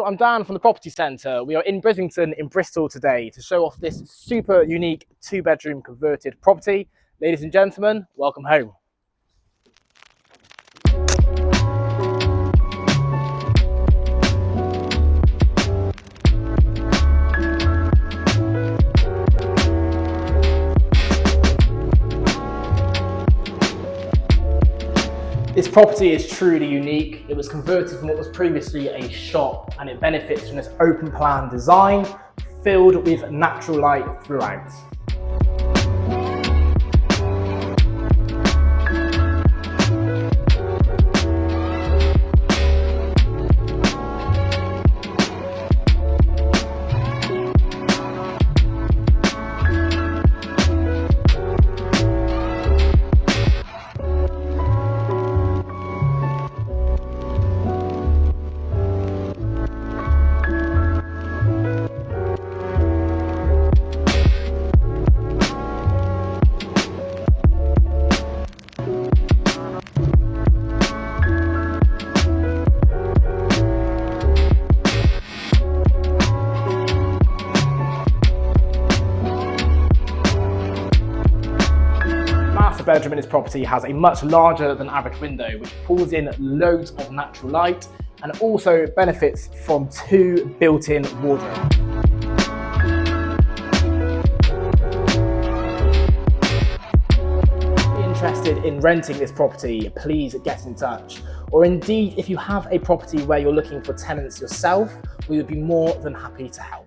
I'm Dan from the Property Centre. We are in Brislington in Bristol today to show off this super unique 2-bedroom converted property. Ladies and gentlemen, welcome home. This property is truly unique. It was converted from what was previously a shop, and it benefits from this open plan design filled with natural light throughout. The bedroom in this property has a much larger than average window, which pulls in loads of natural light and also benefits from 2 built-in wardrobes. If you're interested in renting this property, please get in touch. Or indeed, if you have a property where you're looking for tenants yourself, we would be more than happy to help.